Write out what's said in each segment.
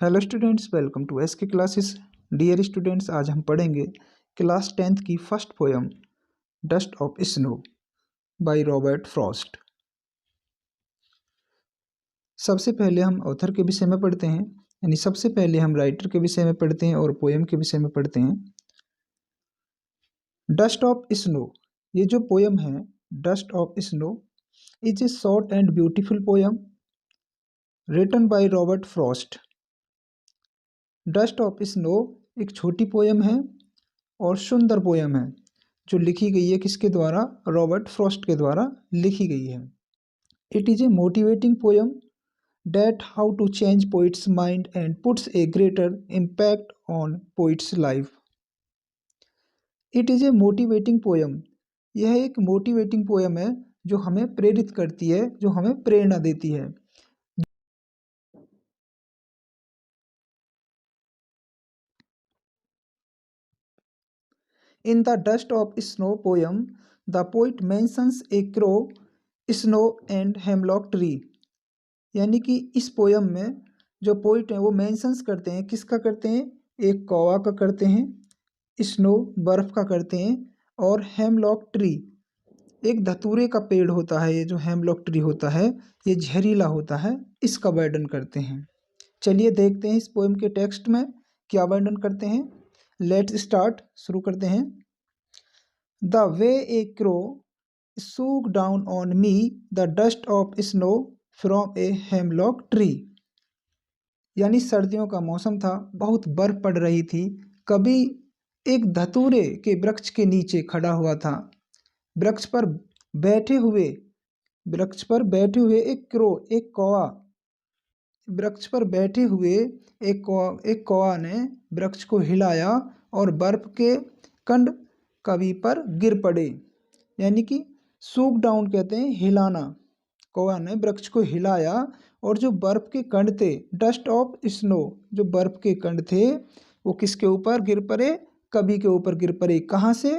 Hello students, welcome to S K classes. Dear students, आज हम पढ़ेंगे क्लास 10th की first poem dust of snow by Robert Frost. सबसे पहले हम ऑथर के विषय में पढ़ते हैं, यानी सबसे पहले हम राइटर के विषय में पढ़ते हैं और पोयम के विषय में पढ़ते हैं। डस्ट ऑफ स्नो, ये जो पोयम है dust of snow is a short and beautiful poem written by Robert Frost. Dust of snow एक छोटी पोयम है और सुंदर पोयम है जो लिखी गई है किसके द्वारा? रॉबर्ट फ्रॉस्ट के द्वारा लिखी गई है। It is a motivating poem that how to change poet's mind and puts a greater impact on poet's life. It is a motivating poem, यह एक मोटिवेटिंग पोयम है जो हमें प्रेरित करती है, जो हमें प्रेरणा देती है। In the dust of snow poem, the poet mentions a crow, snow and hemlock tree। यानी कि इस पोयम में जो पोइट हैं वो मेंशंस करते हैं, किसका करते हैं? एक कौवा का करते हैं, स्नो बर्फ का करते हैं, और हेमलॉक ट्री एक धतूरे का पेड़ होता है। ये जो हेमलॉक ट्री होता है ये जहरीला होता है, इसका वर्णन करते हैं। चलिए देखते हैं इस पोयम के टेक्स्ट में क्या वर्णन करते हैं। लेट्स स्टार्ट, शुरू करते हैं। The way a crow shook down on me the dust of snow from a hemlock tree. यानी सर्दियों का मौसम था, बहुत बर्फ पड़ रही थी। कभी एक धतूरे के वृक्ष के नीचे खड़ा हुआ था। वृक्ष पर बैठे हुए एक क्रो, एक कौवा, वृक्ष पर बैठे हुए एक कौवा ने वृक्ष को हिलाया और बर्फ के कण कभी पर गिर पड़े। यानी कि सूक डाउन कहते हैं हिलाना। कौवा ने वृक्ष को हिलाया और जो बर्फ के कण थे, डस्ट ऑफ स्नो, जो बर्फ के कण थे वो किसके ऊपर गिर पड़े? कभी के ऊपर गिर पड़े। कहाँ से?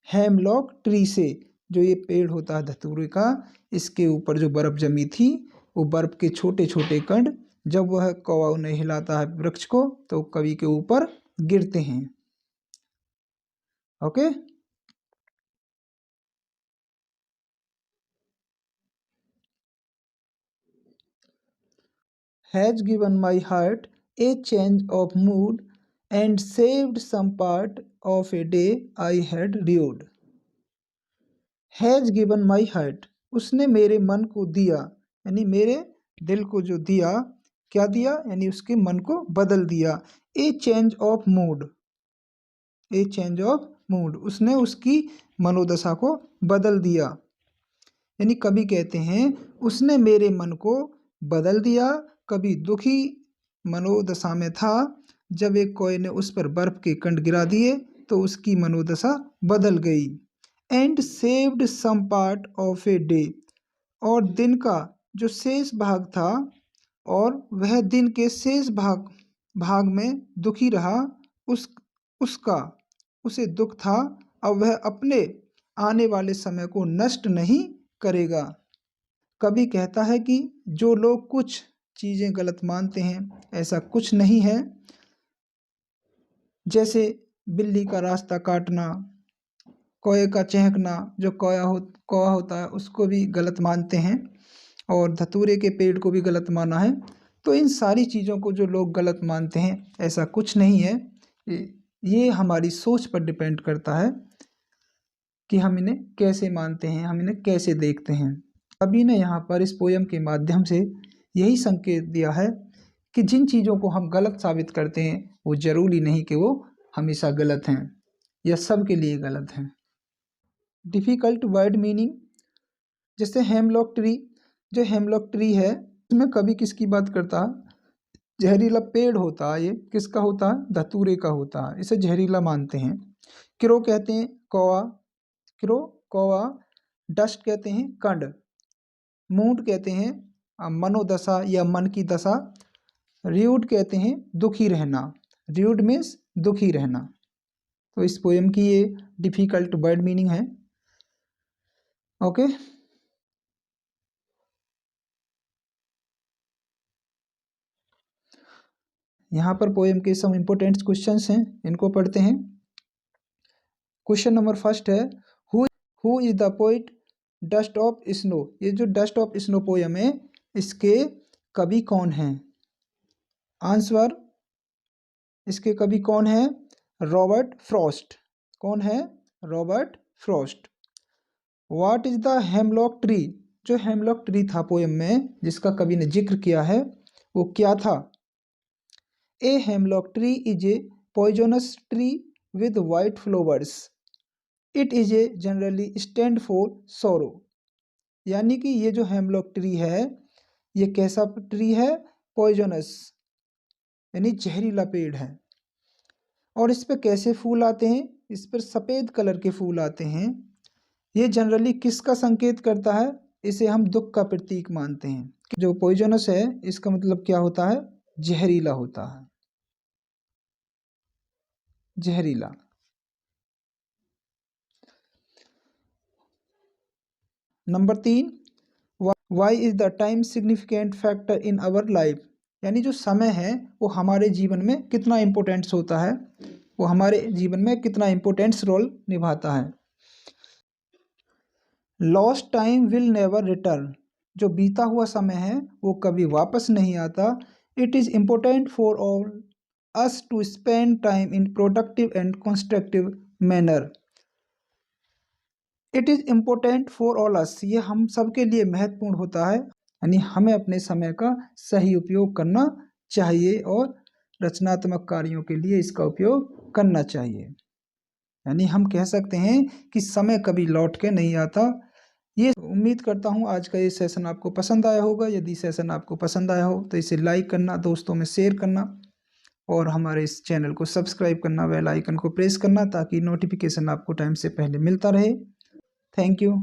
हेमलॉक ट्री से, जो ये पेड़ होता है धतूरे का, इसके ऊपर जो बर्फ जमी थी वो बर्फ के छोटे छोटे कण जब वह कौवा उन्हें हिलाता है वृक्ष को तो कभी के ऊपर गिरते हैं। Okay, has given my heart a change of mood and saved some part of a day I had rued। Has given my heart, उसने मेरे मन को दिया, यानी मेरे दिल को जो दिया, क्या दिया? यानी उसके मन को बदल दिया। ए change of mood, A change of mood, उसने उसकी मनोदशा को बदल दिया। यानी कभी कहते हैं उसने मेरे मन को बदल दिया। कभी दुखी मनोदशा में था, जब एक कोई ने उस पर बर्फ के कण गिरा दिए तो उसकी मनोदशा बदल गई। And saved some part of a day, और दिन का जो शेष भाग था, और वह दिन के शेष भाग में दुखी रहा, उसका उसे दुख था। अब वह अपने आने वाले समय को नष्ट नहीं करेगा। कभी कहता है कि जो लोग कुछ चीज़ें गलत मानते हैं ऐसा कुछ नहीं है। जैसे बिल्ली का रास्ता काटना, कौए का चहकना, जो कौवा होता है उसको भी गलत मानते हैं, और धतूरे के पेड़ को भी गलत माना है। तो इन सारी चीज़ों को जो लोग गलत मानते हैं ऐसा कुछ नहीं है। ये हमारी सोच पर डिपेंड करता है कि हम इन्हें कैसे मानते हैं, हम इन्हें कैसे देखते हैं। अभी ने यहाँ पर इस पोयम के माध्यम से यही संकेत दिया है कि जिन चीज़ों को हम गलत साबित करते हैं वो ज़रूरी नहीं कि वो हमेशा गलत हैं या सबके लिए गलत हैं। डिफ़िकल्ट वर्ड मीनिंग, जैसे हेमलॉक ट्री, जो हेमलॉक ट्री है इसमें कभी किसकी बात करता है? जहरीला पेड़ होता है, ये किसका होता है? धतूरे का होता है, इसे जहरीला मानते हैं। क्रो कहते हैं कौवा, क्रो कौवा। डस्ट कहते हैं कण। मूड कहते हैं मनोदशा या मन की दशा। र्यूड कहते हैं दुखी रहना। र्यूड मीन्स दुखी रहना। तो इस पोएम की ये डिफ़िकल्ट वर्ड मीनिंग है। ओके, यहाँ पर पोएम के सम इम्पोर्टेंट क्वेश्चंस हैं, इनको पढ़ते हैं। क्वेश्चन नंबर फर्स्ट है, who is the poet dust of snow. ये जो डस्ट ऑफ स्नो पोएम है, इसके कवि कौन हैं? आंसर, इसके कवि कौन है? Robert Frost. कौन है? Robert Frost. What is the hemlock tree. जो हेमलॉक ट्री था पोएम में जिसका कवि ने जिक्र किया है, वो क्या था? ए hemlock tree is a poisonous tree with white flowers. It is a generally stand for सोरो। यानी कि ये जो हेमलॉक ट्री है, ये कैसा ट्री है? पॉइजनस, यानी जहरीला पेड़ है। और इस पे कैसे फूल आते हैं? इस पर सफ़ेद कलर के फूल आते हैं। ये जनरली किसका संकेत करता है? इसे हम दुख का प्रतीक मानते हैं। जो पॉइजनस है, इसका मतलब क्या होता है? जहरीला होता है, जहरीला। Number 3, why is the time significant factor in our life. यानी जो समय है वो हमारे जीवन में कितना इम्पोर्टेंस होता है, वो हमारे जीवन में कितना इम्पोर्टेंस रोल निभाता है। Lost time will never return. जो बीता हुआ समय है वो कभी वापस नहीं आता। It is important for all us to spend time in productive and constructive manner. It is important for all us, ये हम सबके लिए महत्वपूर्ण होता है। यानी हमें अपने समय का सही उपयोग करना चाहिए और रचनात्मक कार्यों के लिए इसका उपयोग करना चाहिए। यानी हम कह सकते हैं कि समय कभी लौट के नहीं आता। ये उम्मीद करता हूँ आज का ये सेशन आपको पसंद आया होगा। यदि सेशन आपको पसंद आया हो तो इसे लाइक करना, दोस्तों में शेयर करना और हमारे इस चैनल को सब्सक्राइब करना, बेल आइकन को प्रेस करना ताकि नोटिफिकेशन आपको टाइम से पहले मिलता रहे। Thank you.